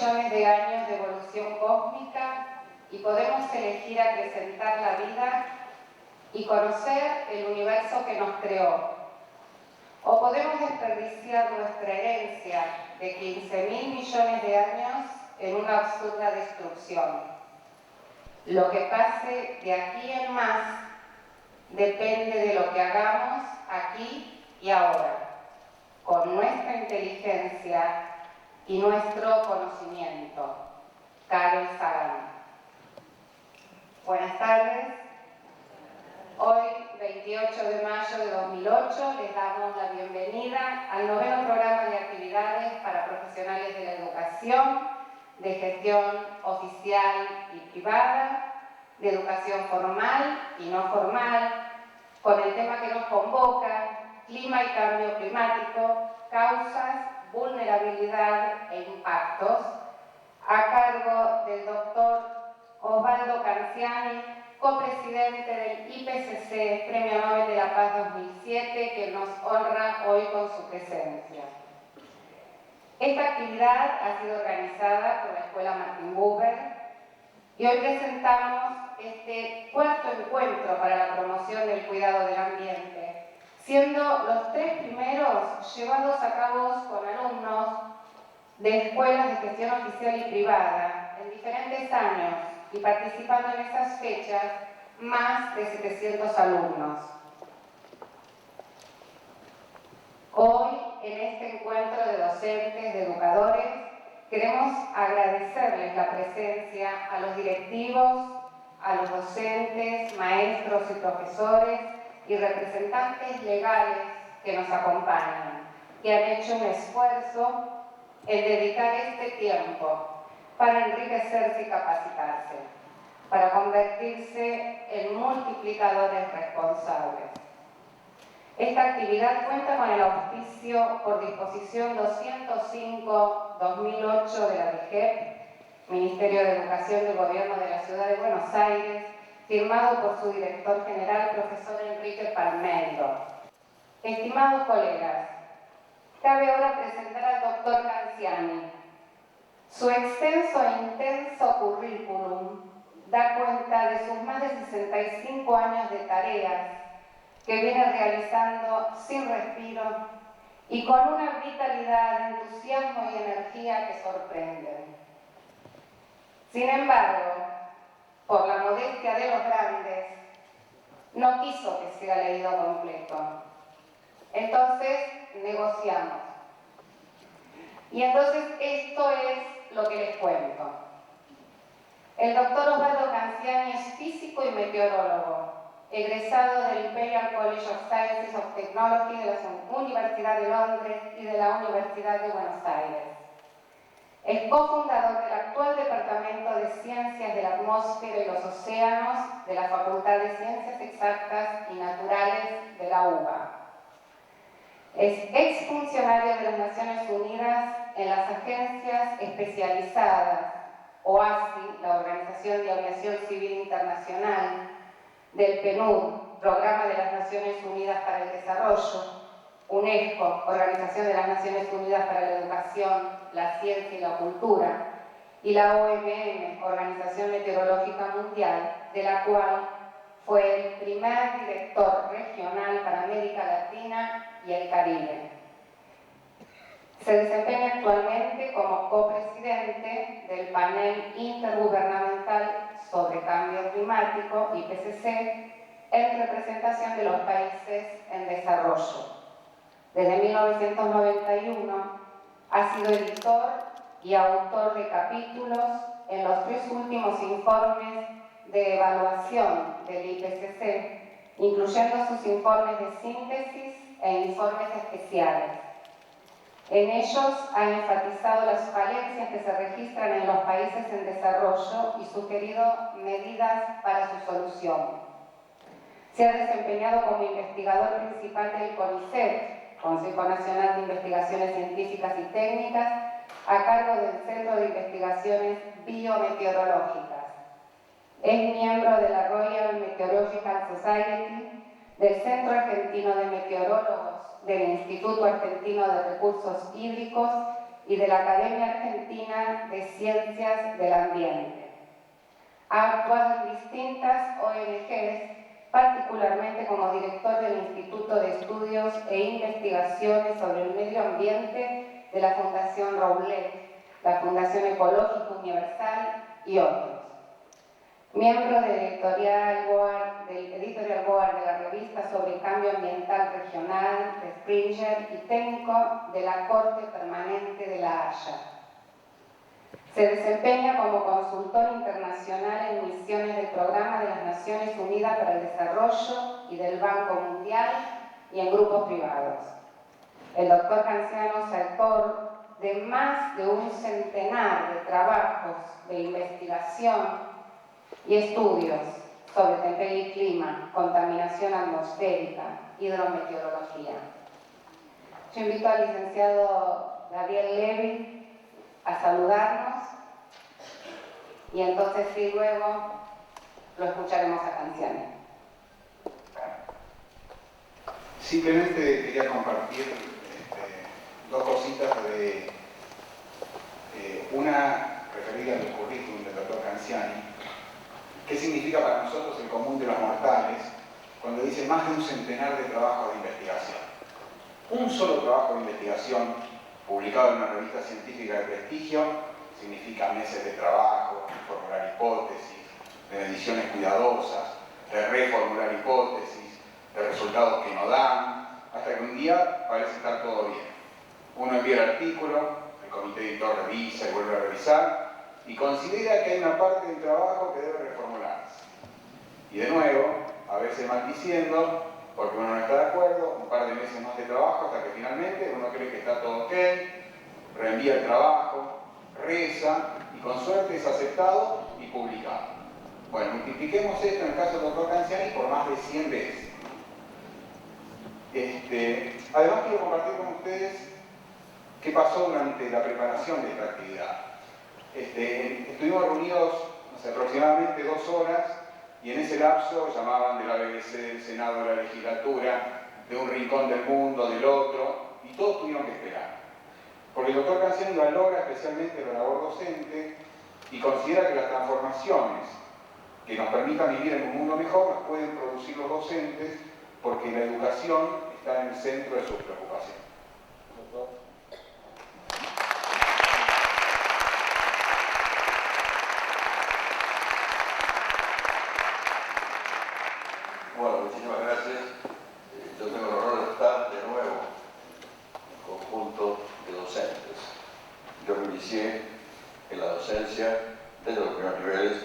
millones de años de evolución cósmica y podemos elegir acrecentar la vida y conocer el universo que nos creó. O podemos desperdiciar nuestra herencia de 15.000 millones de años en una absurda destrucción. Lo que pase de aquí en más depende de lo que hagamos aquí y ahora, con nuestra inteligencia y nuestro conocimiento. Carl Sagan. Buenas tardes. Hoy, 28 de mayo de 2008, les damos la bienvenida al 9º programa de actividades para profesionales de la educación, de gestión oficial y privada, de educación formal y no formal, con el tema que nos convoca: clima y cambio climático, causas, vulnerabilidad e impactos, a cargo del doctor Osvaldo Canziani, copresidente del IPCC, Premio Nobel de la Paz 2007, que nos honra hoy con su presencia. Esta actividad ha sido organizada por la Escuela Martin Buber y hoy presentamos este 4º encuentro para la promoción del cuidado del ambiente, siendo los 3 primeros llevados a cabo con alumnos de escuelas de gestión oficial y privada en diferentes años, y participando en esas fechas más de 700 alumnos. Hoy, en este encuentro de docentes, de educadores, queremos agradecerles la presencia a los directivos, a los docentes, maestros y profesores y representantes legales que nos acompañan, que han hecho un esfuerzo en dedicar este tiempo para enriquecerse y capacitarse, para convertirse en multiplicadores responsables. Esta actividad cuenta con el auspicio por disposición 205/2008 de la DIGEP, Ministerio de Educación del Gobierno de la Ciudad de Buenos Aires, firmado por su director general, profesor Enrique Palmeiro. Estimados colegas, cabe ahora presentar al doctor Canziani. Su extenso e intenso currículum da cuenta de sus más de 65 años de tareas que viene realizando sin respiro y con una vitalidad, entusiasmo y energía que sorprenden. Sin embargo, por la modestia de los grandes, no quiso que sea leído completo. Entonces, negociamos. Y entonces esto es lo que les cuento. El doctor Osvaldo Canziani es físico y meteorólogo, egresado del Imperial College of Sciences and Technology de la Universidad de Londres y de la Universidad de Buenos Aires. Es cofundador del actual Departamento de Ciencias de la Atmósfera y los Océanos de la Facultad de Ciencias Exactas y Naturales de la UBA. Es exfuncionario de las Naciones Unidas en las agencias especializadas OASI, la Organización de Aviación Civil Internacional, del PNUD, Programa de las Naciones Unidas para el Desarrollo, UNESCO, Organización de las Naciones Unidas para la Educación, la Ciencia y la Cultura, y la OMM, Organización Meteorológica Mundial, de la cual fue el primer director regional para América Latina y el Caribe. Se desempeña actualmente como copresidente del Panel Intergubernamental sobre Cambio Climático, IPCC, en representación de los países en desarrollo. Desde 1991 ha sido editor y autor de capítulos en los 3 últimos informes de evaluación del IPCC, incluyendo sus informes de síntesis e informes especiales. En ellos ha enfatizado las falencias que se registran en los países en desarrollo y sugerido medidas para su solución. Se ha desempeñado como investigador principal del CONICET, Consejo Nacional de Investigaciones Científicas y Técnicas, a cargo del Centro de Investigaciones Biometeorológicas. Es miembro de la Royal Meteorological Society, del Centro Argentino de Meteorólogos, del Instituto Argentino de Recursos Hídricos y de la Academia Argentina de Ciencias del Ambiente. Ha actuado en distintas ONGs, particularmente como director del Instituto de Estudios e Investigaciones sobre el Medio Ambiente de la Fundación Roulette, la Fundación Ecológica Universal y otros. Miembro del editorial board de la revista sobre el cambio ambiental regional de Springer y técnico de la Corte Permanente de La Haya. Se desempeña como consultor internacional en misiones del Programa de las Naciones Unidas para el Desarrollo y del Banco Mundial y en grupos privados. El doctor Canciano es autor de más de un centenar de trabajos de investigación y estudios sobre temperie y clima, contaminación atmosférica, hidrometeorología. Yo invito al licenciado Gabriel Levy a saludarnos y entonces sí, luego lo escucharemos a Canciano. Simplemente quería compartir dos cositas de una referida al currículum del doctor Canciani. ¿Qué significa para nosotros el común de los mortales cuando dice más de un centenar de trabajos de investigación? Un solo trabajo de investigación publicado en una revista científica de prestigio significa meses de trabajo, formular hipótesis, de mediciones cuidadosas, de reformular hipótesis, de resultados que no dan, hasta que un día parece estar todo bien. Uno envía el artículo, el comité editor revisa y vuelve a revisar y considera que hay una parte del trabajo que debe reformularse. Y de nuevo, a veces maldiciendo, porque uno no está de acuerdo, un par de meses más de trabajo hasta que finalmente uno cree que está todo ok, reenvía el trabajo, reza y con suerte es aceptado y publicado. Bueno, multipliquemos esto en el caso del doctor Canciani por más de 100 veces. Además quiero compartir con ustedes qué pasó durante la preparación de esta actividad. Estuvimos reunidos aproximadamente 2 horas y en ese lapso llamaban de la BBC, del Senado, de la legislatura, de un rincón del mundo, del otro, y todos tuvieron que esperar. Porque el doctor Canciani valora especialmente la labor docente y considera que las transformaciones que nos permitan vivir en un mundo mejor las pueden producir los docentes porque la educación está en el centro de sus preocupaciones. Bueno, muchísimas gracias. Yo tengo el honor de estar de nuevo en conjunto de docentes. Yo me inicié en la docencia desde los primeros niveles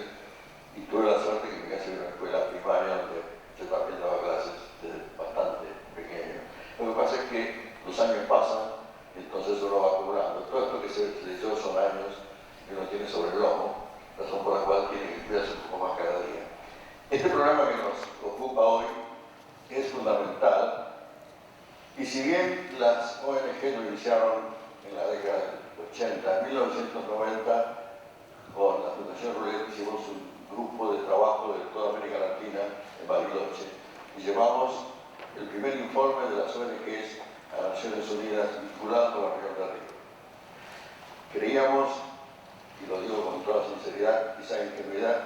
y tuve la suerte que me casé en una escuela primaria donde yo también daba clases desde bastante pequeño. Lo que pasa es que los años pasan y entonces uno va acumulando. Todo esto que se leyó son años que uno tiene sobre el lomo, razón por la cual tiene que cuidarse un poco más cada día. Este problema que nos ocupa hoy es fundamental y si bien las ONG lo iniciaron en la década del 80, en 1990 con la Fundación Roulette hicimos un grupo de trabajo de toda América Latina en Bariloche y llevamos el primer informe de las ONGs a Naciones Unidas vinculado con la región de Río. Creíamos, y lo digo con toda sinceridad, quizá ingenuidad,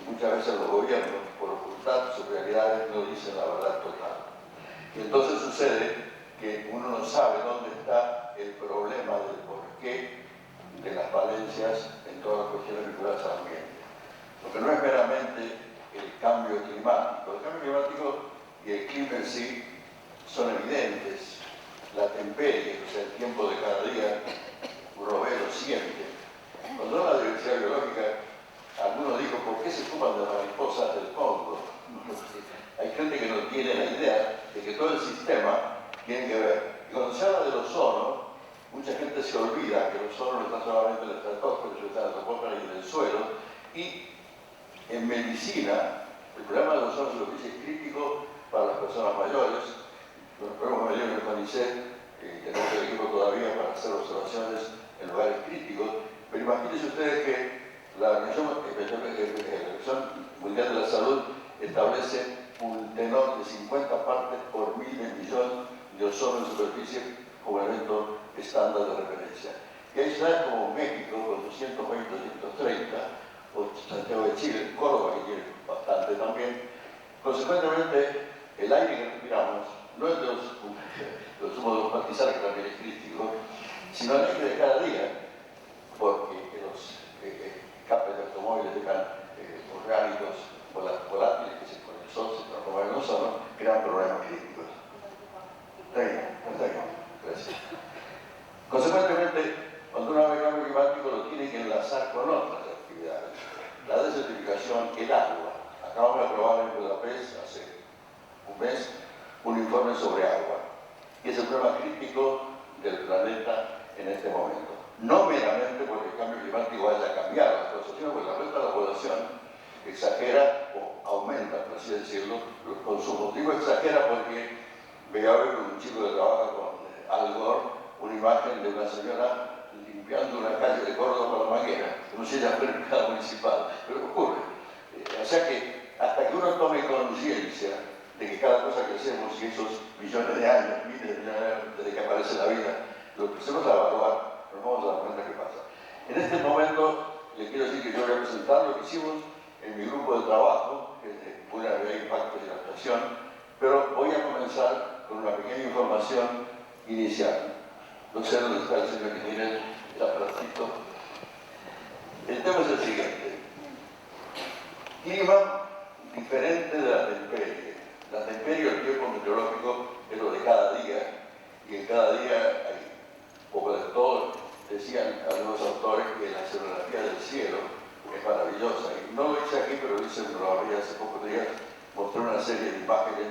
muchas veces los gobiernos, por ocultar sus realidades, no dicen la verdad total. Y entonces sucede que uno no sabe dónde está el problema del porqué de las falencias en todas las cuestiones vinculadas al ambiente. Porque no es meramente el cambio climático. El cambio climático y el clima en sí son evidentes. La temperie, o sea, el tiempo de cada día, uno lo ve, lo siente. Cuando habla de diversidad biológica, alguno dijo, ¿por qué se ocupan de las mariposas del Congo? Hay gente que no tiene la idea de que todo el sistema tiene que ver. Y cuando se habla del ozono, mucha gente se olvida que el ozono no está solamente en la estratosfera, sino está en la troposfera y en el suelo. Y en medicina, el problema del ozono es lo que es crítico para las personas mayores. Los problemas mayores en el CONICET, tenemos el equipo todavía para hacer observaciones en lugares críticos, pero imagínense ustedes que la Organización Mundial de la Salud establece un tenor de 50 partes por 1000 de millón de ozono en superficie como elemento estándar de referencia. Y hay ciudades como México, con 220, 230, o Santiago de Chile, Córdoba, que tiene bastante también. Consecuentemente, el aire que respiramos no es de los humos de los pastizales, que también es crítico, sino el aire de cada día, porque los escapes de automóviles dejan orgánicos volátiles que con el sol se transforman en ozono, crean problemas críticos. Está bien, gracias. Consecuentemente, cuando uno habla de cambio climático lo tiene que enlazar con otras actividades. La desertificación, el agua. Acabamos de aprobar en Budapest hace un mes un informe sobre agua, que es el problema crítico del planeta en este momento. No meramente porque el cambio climático haya cambiado las cosas, sino porque la resta de la población exagera o aumenta, por así decirlo, los consumos. Digo exagera porque veía hoy con un chico que trabaja con Al Gore una imagen de una señora limpiando una calle de Córdoba con la manguera, como si ella fuera empleada municipal, pero ocurre. O sea que hasta que uno tome conciencia de que cada cosa que hacemos y esos millones de años, miles de millones de años desde que aparece la vida, lo empecemos a evaluar, nos vamos a dar cuenta qué pasa. En este momento les quiero decir que yo voy a presentar lo que hicimos en mi grupo de trabajo, que es de vulnerabilidad de impactos y adaptación, pero voy a comenzar con una pequeña información inicial. No sé dónde está el señor que tiene el aparatito. El tema es el siguiente. Clima diferente de la temperie. La temperie, el tiempo meteorológico, es lo de cada día, y en cada día hay poco de todo. Decían algunos autores que la escenografía del cielo es maravillosa. Y no lo hice aquí, pero lo hice en Nueva hace pocos días. Mostré una serie de imágenes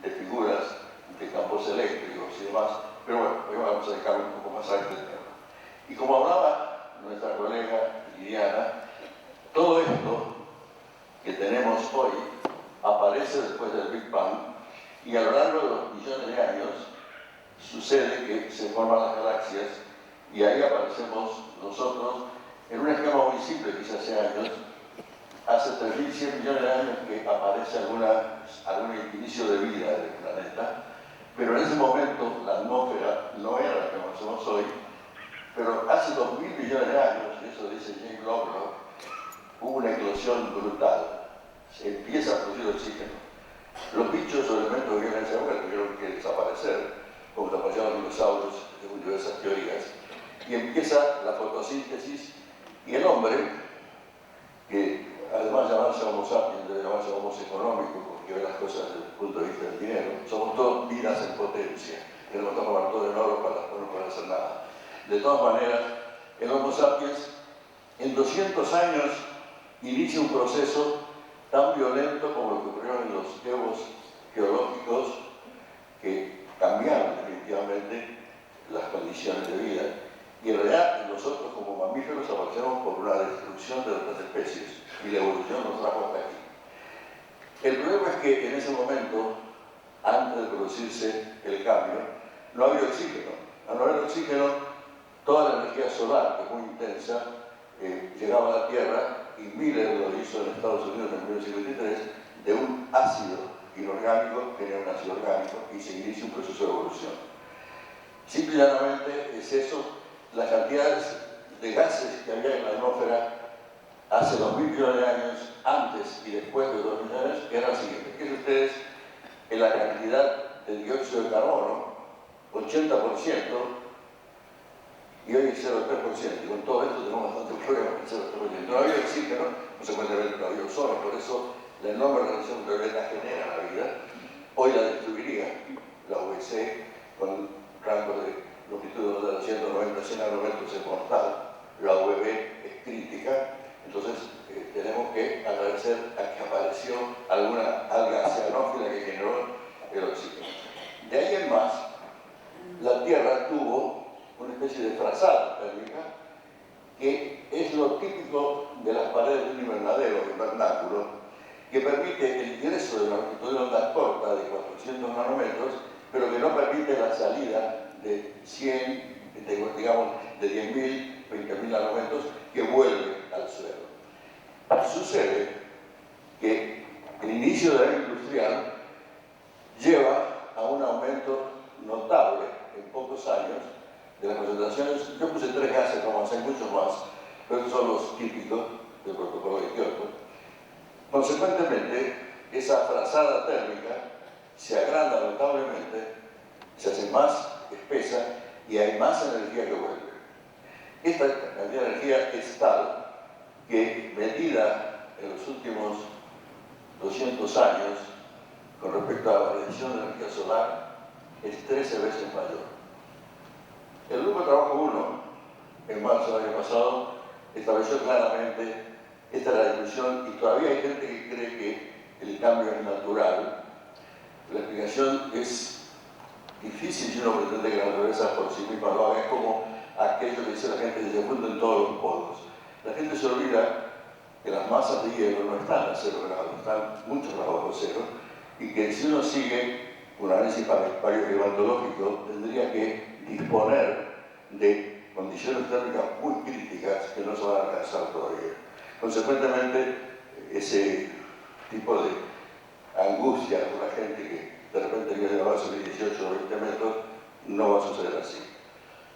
de figuras de campos eléctricos y demás. Pero bueno, hoy vamos a dedicarle un poco más a este tema. Y como hablaba nuestra colega Liliana, todo esto que tenemos hoy aparece después del Big Bang y a lo largo de los millones de años sucede que se forman las galaxias y ahí aparecemos nosotros en un esquema muy simple, quizás hace años, hace 3.100 millones de años que aparece algún inicio de vida del planeta, pero en ese momento la atmósfera no era la que conocemos hoy, pero hace 2.000 millones de años, y eso dice James Lovelock, hubo una eclosión brutal, se empieza a producir oxígeno. Los bichos o elementos que viven en esa época tuvieron que desaparecer, como desaparecieron los dinosaurios, según diversas teorías, y empieza la fotosíntesis, y el hombre, que además de llamarse Homo sapiens, debe llamarse Homo económico, porque ve las cosas desde el punto de vista del dinero, somos todos vidas en potencia, queremos tomar todo en oro para no poder hacer nada. De todas maneras, el Homo sapiens en 200 años inicia un proceso tan violento como lo que ocurrió en los eos geológicos que cambiaron definitivamente las condiciones de vida. Y en realidad nosotros como mamíferos aparecemos por una destrucción de otras especies y la evolución nos trajo hasta aquí. El problema es que en ese momento, antes de producirse el cambio, no había oxígeno. Al no haber oxígeno, toda la energía solar, que es muy intensa, llegaba a la Tierra y Miller lo hizo en Estados Unidos en 1953, de un ácido inorgánico genera un ácido orgánico y se inicia un proceso de evolución. Simple y llanamente es eso, las cantidades de gases que había en la atmósfera hace 2.000 millones de años, antes y después de 2.000 millones de años, eran las siguientes. Fíjense ustedes en la cantidad de dióxido de carbono, 80%, y hoy es 0,3%, y con todo esto tenemos bastante problemas con 0,3%. No había oxígeno, consecuentemente no había ozono, por eso la enorme radiación ultravioleta genera la vida. Hoy la destruiría la UVC con rangos de longitud de 190 a 100 nanómetros es mortal, la UV es crítica, entonces tenemos que agradecer a que apareció alguna alga cianófila que generó el oxígeno. De ahí en más, la Tierra tuvo una especie de frazada térmica que es lo típico de las paredes de un invernadero, de invernáculo, que permite el ingreso de una longitud de onda corta de 400 nanómetros, pero que no permite la salida de 100, digamos, de 10.000, 20.000 nanómetros que vuelve al suelo. Sucede que el inicio de la era industrial lleva a un aumento notable en pocos años de las concentraciones, yo puse 3 gases, como hay muchos más, pero estos son los típicos del protocolo de Kioto. Consecuentemente, esa frazada térmica se agranda notablemente, se hace más espesa y hay más energía que vuelve. Esta cantidad de energía es tal que, medida en los últimos 200 años, con respecto a la variación de energía solar, es 13 veces mayor. El Grupo de Trabajo 1, en marzo del año pasado, estableció claramente esta es la discusión y todavía hay gente que cree que el cambio es natural. La explicación es difícil si uno pretende que la naturaleza por sí misma lo haga. Es como aquello que dice la gente que se funden todos los polos. La gente se olvida que las masas de hielo no están a 0 grados, están mucho más bajo cero, y que si uno sigue un análisis paleoclimatológico tendría que disponer de condiciones térmicas muy críticas que no se van a alcanzar todavía. Consecuentemente, ese tipo de angustia por la gente que de repente quiere llevar a subir 18 o 20 metros, no va a suceder así.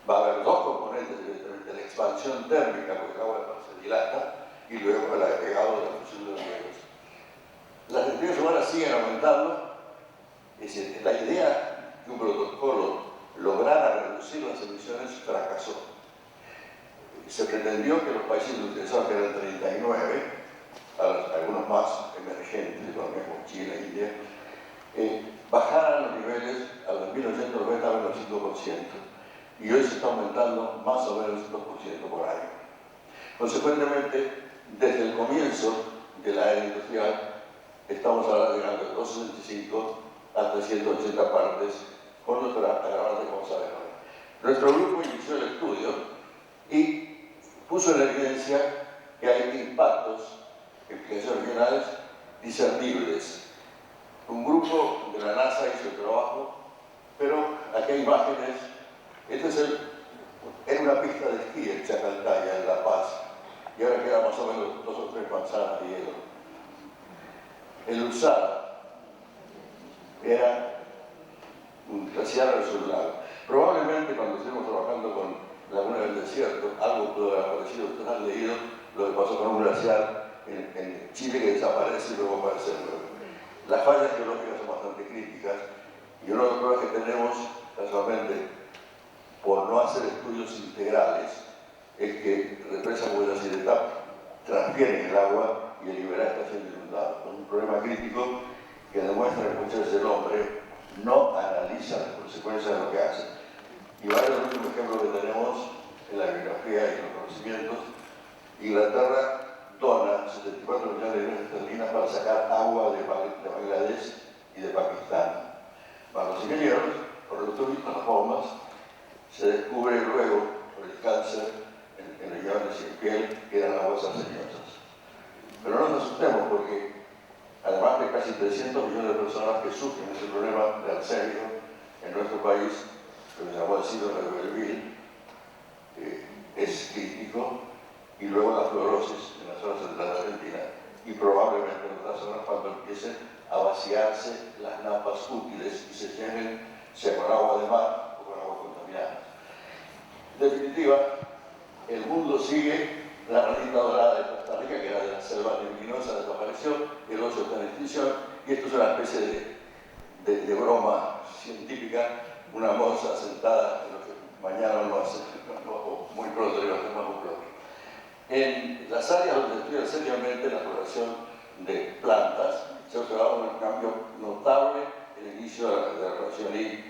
Va a haber 2 componentes, evidentemente, la expansión térmica, porque el agua se dilata, y luego el agregado de la fusión de los hielos. Las temperaturas humanas siguen aumentando. Es decir, la idea que un protocolo lograra reducir las emisiones fracasó. Se pretendió que los países industrializados, que eran 39, algunos más emergentes, como China e India, bajaran los niveles a los 1990 a menos 5%. Y hoy se está aumentando más o menos 2% por año. Consecuentemente, desde el comienzo de la era industrial, estamos ahora llegando de 265 a 380 partes, con nuestra agravante, como saben ahora. Nuestro grupo inició el estudio y puso en evidencia que hay impactos, implicaciones regionales discernibles. Un grupo de la NASA hizo el trabajo, pero aquí hay imágenes. Este era una pista de esquí en Chacaltaya, en La Paz, y ahora queda más o menos 2 o 3 manzanas de hielo. El Usara era un glaciar resolado. Probablemente cuando estuvimos trabajando con Laguna del Desierto, algo pudo haber aparecido. Ustedes han leído lo que pasó con un glaciar en Chile que desaparece y luego aparece de nuevo. Las fallas geológicas son bastante críticas y uno de los problemas que tenemos, casualmente, por no hacer estudios integrales, es que represas, huellas y etapas transfieren el agua y el Liberá está siendo inundado. Es un problema crítico que demuestra que muchas veces el hombre no analiza las consecuencias de lo que hace. Y vale el último ejemplo que tenemos en la bibliografía y en los conocimientos. Inglaterra dona 74 millones de libras esterlinas para sacar agua de Bangladesh y de Pakistán. Para los ingenieros, por lo que las bombas, se descubre luego por el cáncer en regiones sin piel que eran aguas arseñosas. Pero no nos asustemos porque, además de casi 300 millones de personas que sufren ese problema de arsenio en nuestro país, lo que se llamó el síndrome de Belleville, es crítico, y luego la fluorosis en la zona central de Argentina, y probablemente en otras zonas cuando empiecen a vaciarse las napas útiles y se llenen, sea con agua de mar o con agua contaminada. En definitiva, el mundo sigue. La ranita dorada de Costa Rica, que era de la selva luminosa, desapareció, el oso está en extinción, y esto es una especie de broma científica, una moza sentada en lo que mañana no hace, o muy pronto le va a hacer más un bloque. En las áreas donde se estudia seriamente la floración de plantas, se ha observado un cambio notable en el inicio de la floración, y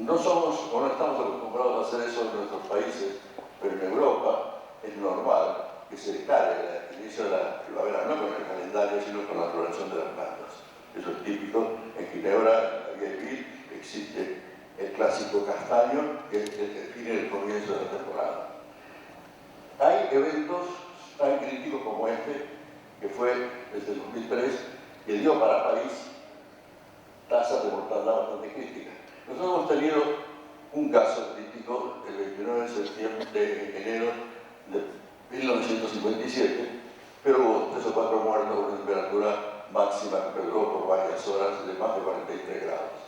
no somos o no estamos acostumbrados a hacer eso en nuestros países, pero en Europa es normal que se declare el inicio de la primavera no con el calendario, sino con la floración de las plantas. Eso es típico. En Ginebra, en la Vieille, existe el clásico castaño, que es el que define el comienzo de la temporada. Hay eventos tan críticos como este, que fue desde el 2003, que dio para París tasas de mortandad bastante críticas. Nosotros hemos tenido un caso crítico el 29 de enero de 1957, pero hubo 3 o 4 muertos con una temperatura máxima que perduró por varias horas de más de 43 grados.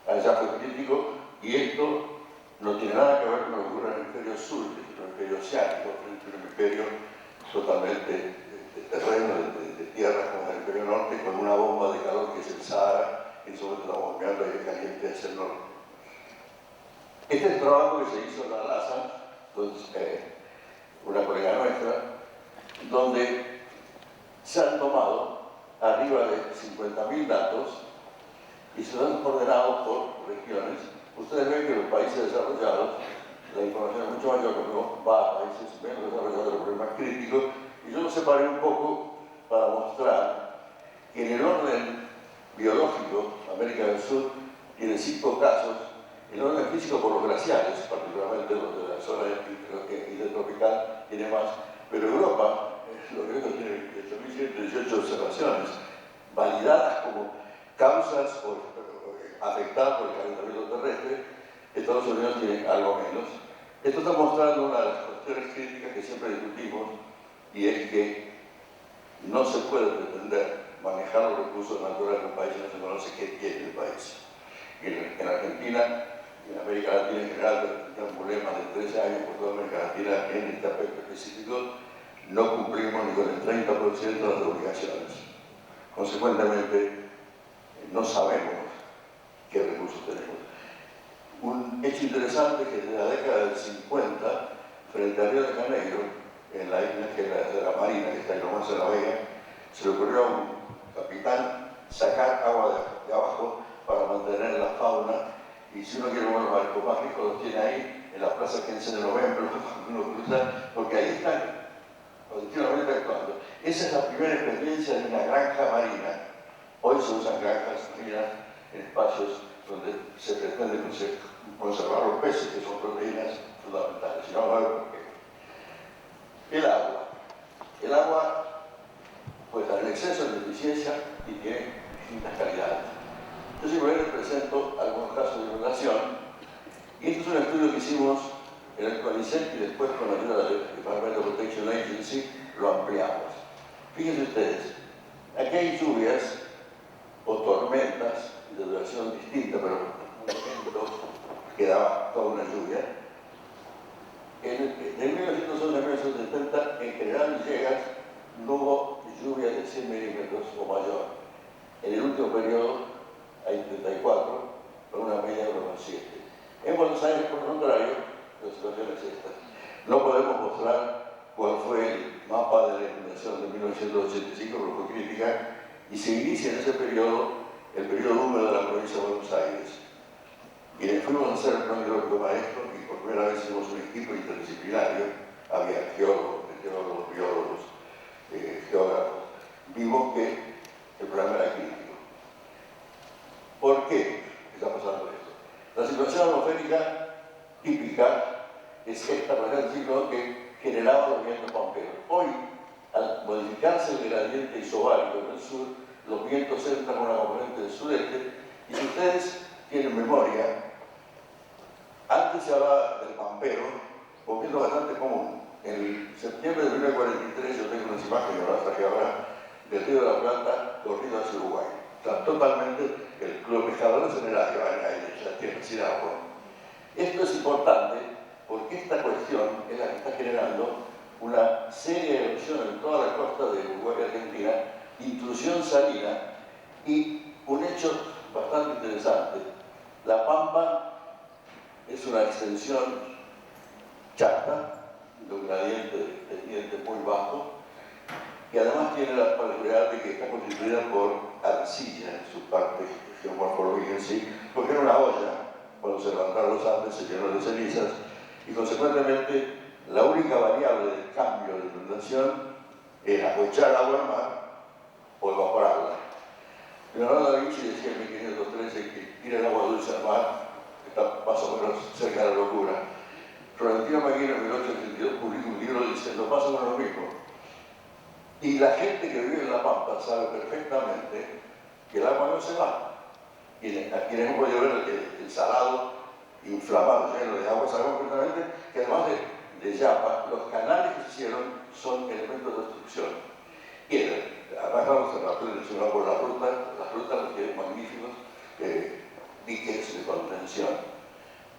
Allá fue crítico, y esto no tiene nada que ver con lo que ocurre en el hemisferio sur, el hemisferio asiático, el hemisferio totalmente de terreno, de tierra, como el hemisferio norte, con una bomba de calor que es el Sahara, y en ese momento estamos mirando aire caliente hacia el norte. Este es el trabajo que se hizo en la NASA, una colega nuestra, donde se han tomado arriba de 50.000 datos y se han ordenado por regiones. Ustedes ven que en los países desarrollados la información es mucho mayor cuando va a países menos desarrollados, los problemas críticos, y yo lo separé un poco para mostrar que en el orden biológico, América del Sur tiene 5 casos, en el orden físico por los glaciares, particularmente los de la zona intertropical, tiene más, pero Europa, lo que tiene 8.118 observaciones, validadas como causas afectadas por el calentamiento terrestre. Estados Unidos tiene algo menos. Esto está mostrando una de las cuestiones críticas que siempre discutimos, y es que no se puede pretender manejar los recursos naturales de un país si no se conoce qué tiene el país. En Argentina, en América Latina en general, tenemos problemas de 13 años por toda América Latina en este aspecto específico, no cumplimos ni con el 30% de las obligaciones. Consecuentemente, no sabemos qué recursos tenemos. Un hecho interesante es que desde la década del 50, frente a Río de Janeiro, en la isla de la Marina, que está ahí nomás en la vega, se le ocurrió a un capitán sacar agua de abajo para mantener la fauna, y si uno quiere unos barcos más ricos los tiene ahí, en la plaza 15 de noviembre, uno cruza, porque ahí están continuamente actuando. Esa es la primera experiencia de una granja marina. Hoy se usan granjas marinas en espacios donde se pretende conservar los peces, que son proteínas fundamentales. Y vamos a ver por qué. El agua, pues en exceso es deficiencia y tiene distintas calidades. Yo simplemente presento algunos casos de inundación, y este es un estudio que hicimos en el CONICET y después con la ayuda del Environmental Protection Agency lo ampliamos. Fíjense ustedes, aquí hay lluvias o tormentas de duración distinta, pero un momento que daba toda una lluvia. En 1911 a 1970, en General Villegas, no hubo lluvia de 100 milímetros o mayor. En el último periodo hay 34, con una media de 1,7. En Buenos Aires, por el contrario, la situación es esta. No podemos mostrar cuál fue el mapa de la inundación de 1985, porque fue crítica, y se inicia en ese periodo el periodo húmedo de la provincia de Buenos Aires. Y fuimos a hacer el plan hidrológico maestro, y por primera vez hicimos un equipo interdisciplinario. Había geólogos, meteorólogos, biólogos, geógrafos. Vimos que el problema era crítico. ¿Por qué está pasando esto? La situación atmosférica típica es esta, por ejemplo, que generaba los vientos pamperos. Hoy, al modificarse el gradiente isobárico en el sur, los vientos entran con una componente del sudeste, y si ustedes tienen memoria, antes se hablaba del pampero, porque es lo bastante común. En septiembre de 1943 yo tengo unas imágenes, ahora traje ahora, del río de la Plata corrido hacia Uruguay. Está totalmente, los pescadores en el área, ya tienen sin agua. Esto es importante porque esta cuestión es la que está generando una seria erupción en toda la costa de Uruguay y Argentina, intrusión salina, y un hecho bastante interesante. La Pampa es una extensión chata, de un gradiente descendiente muy bajo, y además tiene la particularidad de que está constituida por arcilla en su parte geomorfológica en sí, porque era una olla, cuando se levantaron los Andes se llenó de cenizas, y consecuentemente la única variable del cambio de inundación era o echar agua al mar o evaporarla. Leonardo da Vinci decía en 1513 que tirar agua dulce al mar está más o menos cerca de la locura. Florentino Magino en 1882 publicó un libro diciendo más o menos lo mismo. Y la gente que vive en La Pampa sabe perfectamente que el agua no se va. Y a quienes hemos podido ver el salado inflamado, lleno de agua, sabemos perfectamente que además de Yapa, los canales que se hicieron son elementos de destrucción. Y además la observación mencionado por las rutas los tienen magníficos diques de contención.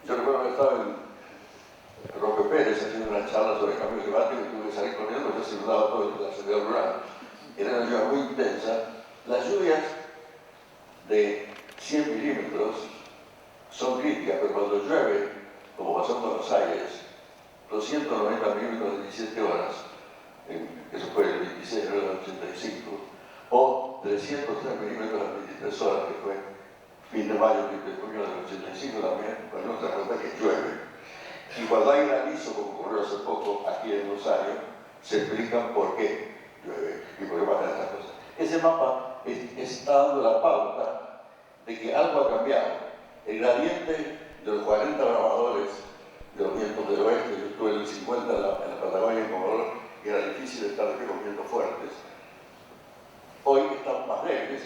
Yo recuerdo que estaba en Roque Pérez haciendo una charla sobre cambio climático y tuve que salir corriendo porque se inundaba todo la ciudad rural. Era una lluvia muy intensa. Las lluvias de 100 milímetros son críticas, pero cuando llueve, como pasó en Buenos Aires, 290 milímetros en 17 horas, eso fue el 26 de enero del 85, o 303 milímetros en 23 horas, que fue fin de mayo, de junio del 85 también, cuando uno se da cuenta que llueve. Y cuando hay granizo, como ocurrió hace poco aquí en Rosario, se explican por qué llueve y por qué pasan estas cosas. Ese mapa está dando la pauta de que algo ha cambiado. El gradiente de los 40 grabadores de los vientos del oeste, yo estuve en el 50 en la Patagonia en Comodoro, y era difícil estar de pie con vientos fuertes. Hoy están más débiles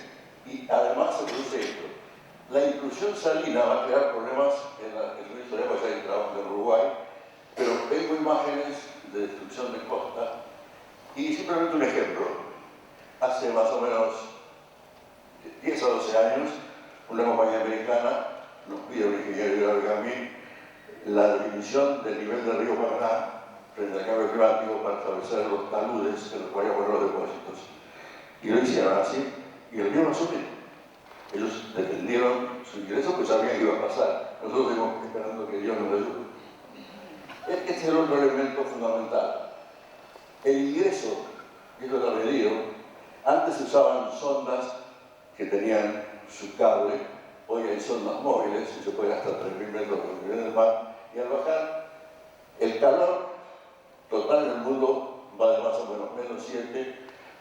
y además se produce esto. La intrusión salina va a crear problemas en el río Soria, porque hay trabajo en Uruguay, pero tengo imágenes de destrucción de costa y simplemente un ejemplo. Hace más o menos 10 a 12 años, una compañía americana nos pide a un ingeniero hidráulico a mí la definición del nivel del río Paraná frente al cambio climático para establecer los taludes en los que vayan a poner los depósitos. Y lo hicieron así, y el río no subió. Ellos defendieron su ingreso, pues sabían que iba a pasar. Nosotros seguimos esperando que Dios nos ayude. Este es el otro elemento fundamental. El ingreso, que es lo que ha medido, antes se usaban sondas que tenían su cable, hoy hay sondas móviles, y se puede hasta 3.000 metros sobre el nivel del mar, y al bajar, el calor total en el mundo va de más o menos menos 7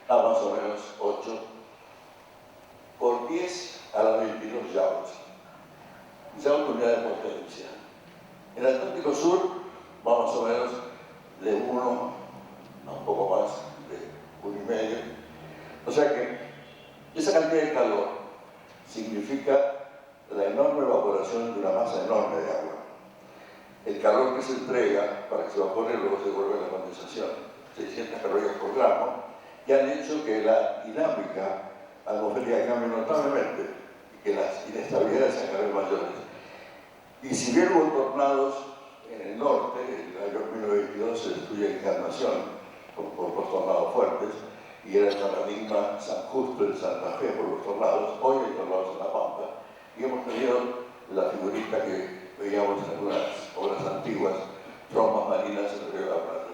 a más o menos 8 por 10 a la 22 joules. Joules unidad de potencia. En el Atlántico Sur va más o menos de 1 a un poco más de 1,5. O sea que esa cantidad de calor significa la enorme evaporación de una masa enorme de agua. El calor que se entrega para que se evapore luego se devuelve a la condensación, 600 calorías por gramo, y han hecho que la dinámica atmosférica cambie notablemente y que las inestabilidades sean cada vez mayores. Y si bien hubo tornados en el norte, en el año 1922 se destruye Encarnación por los tornados fuertes, y era el paradigma San Justo en Santa Fe por los tornados, hoy hay tornados en La Pampa, y hemos tenido la figurita que veíamos en algunas obras antiguas, trombas marinas en el río de la Plata.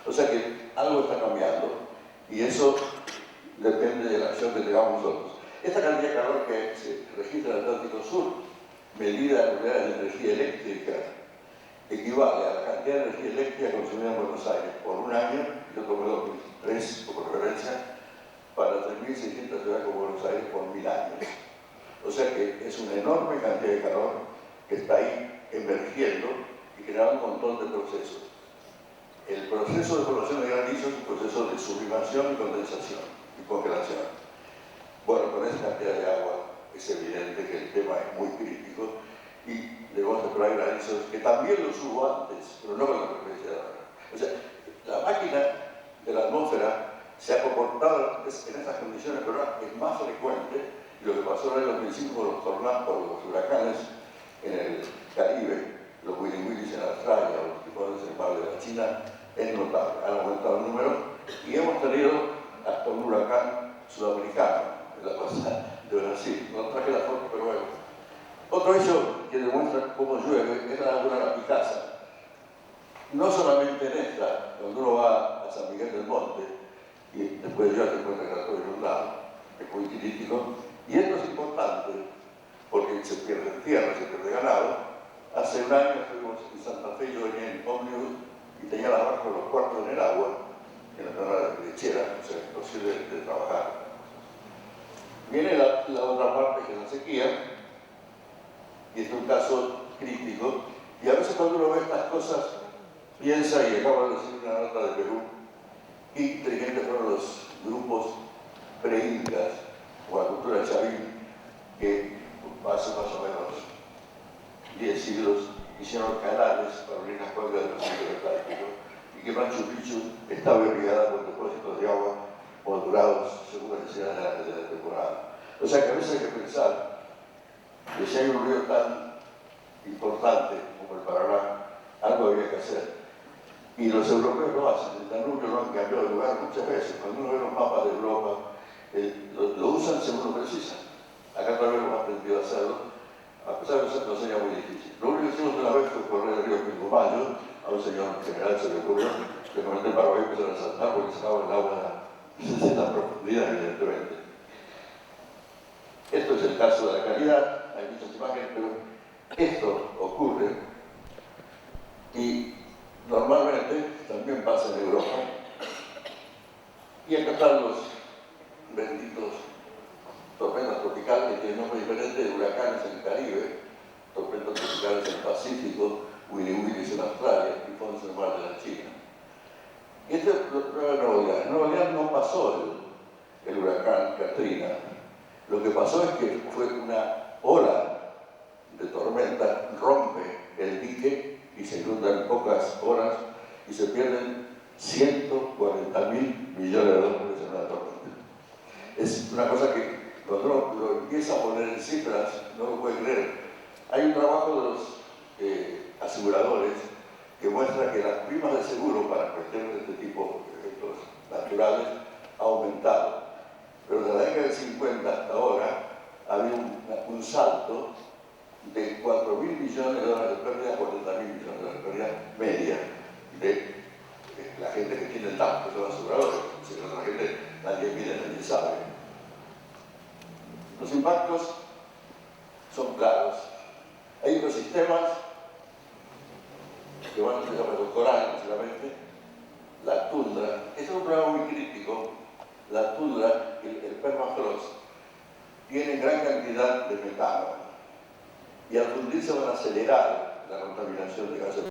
O sea que algo está cambiando, y eso depende de la acción que tengamos nosotros. Esta cantidad de calor que se registra en el Atlántico Sur, medida en unidades de energía eléctrica, equivale a la cantidad de energía eléctrica consumida en Buenos Aires por un año, yo tomé 2003 como referencia, para 3.600 ciudades como Buenos Aires por 1.000 años. O sea que es una enorme cantidad de calor que está ahí emergiendo y crea un montón de procesos. El proceso de formación de granizo es un proceso de sublimación y condensación y congelación. Bueno, con esa cantidad de agua es evidente que el tema es muy crítico y debemos esperar granizos que también los hubo antes, pero no con la frecuencia de ahora. O sea, la máquina de la atmósfera se ha comportado en estas condiciones, pero es más frecuente, y lo que pasó en el 2005 con los tornados, con los huracanes en el Caribe, los Willy en Australia, los tifones en el mar de la China, es notable. Han aumentado el número y hemos tenido hasta un huracán sudamericano en la costa de Brasil. No traje la foto, pero bueno. Otro hecho que demuestra cómo llueve es la laguna de la Picasa. No solamente en esta, cuando uno va a San Miguel del Monte y después de llover se encuentra que está todo inundado, es muy crítico. Y esto es importante porque se pierde tierra, se pierde ganado. Hace un año estuvimos en Santa Fe, yo venía en ómnibus y tenía las barcas de los cuartos en el agua, en la zona de lechera, o sea, imposible de trabajar. Viene la otra parte que es la sequía, y es un caso crítico, y a veces cuando uno ve estas cosas, piensa, y acabo de recibir una nota de Perú, qué inteligentes fueron los grupos pre-incas, o la cultura chavín, que hace más o menos 10 siglos hicieron canales para unir las cuencas del Pacífico Atlántico, y que Machu Picchu estaba irrigada por depósitos de agua modulados según las necesidades de la temporada. O sea que a veces hay que pensar que si hay un río tan importante como el Paraná, algo había que hacer. Y los europeos lo hacen, el Danubio lo han cambiado de lugar muchas veces. Cuando uno ve los mapas de Europa, lo usan según lo precisan. Acá tal vez hemos aprendido a hacerlo, a pesar de que no sería muy difícil. Lo único que hicimos una vez fue correr el río Pilcomayo, a un señor general se le ocurrió, que con el Paraguay empezaron a saltar porque sacaba el agua de la profundidad, evidentemente. Esto es el caso de la calidad, hay muchas imágenes, pero esto ocurre y normalmente también pasa en Europa. Y acá están los benditos tormentas tropicales que tienen nombre diferente de huracanes en el Caribe, tormentas tropicales en el Pacífico, Willy Willis en Australia y Fons en el mar de la China. Y este es Nueva Orleans. En Nueva Orleans no pasó el huracán Katrina. Lo que pasó es que fue una ola de tormenta, rompe el dique y se inunda en pocas horas y se pierden 140.000 millones de dólares en una tormenta. Es una cosa que cuando uno lo empieza a poner en cifras no lo puede creer. Hay un trabajo de los aseguradores que muestra que las primas de seguro para cuestiones de este tipo de eventos naturales ha aumentado. Pero desde la década del 50 hasta ahora ha habido un salto de 4.000 millones de dólares de pérdida a 40.000 millones de dólares de pérdida media de la gente que tiene el tanto, que son aseguradores. Si no, la gente, nadie mide, nadie sabe. Los impactos son claros. Hay ecosistemas que van a ser los corales, básicamente, la tundra. Este es un problema muy crítico. La tundra, el permafrost, tiene gran cantidad de metano y al fundirse van a acelerar la contaminación de gases.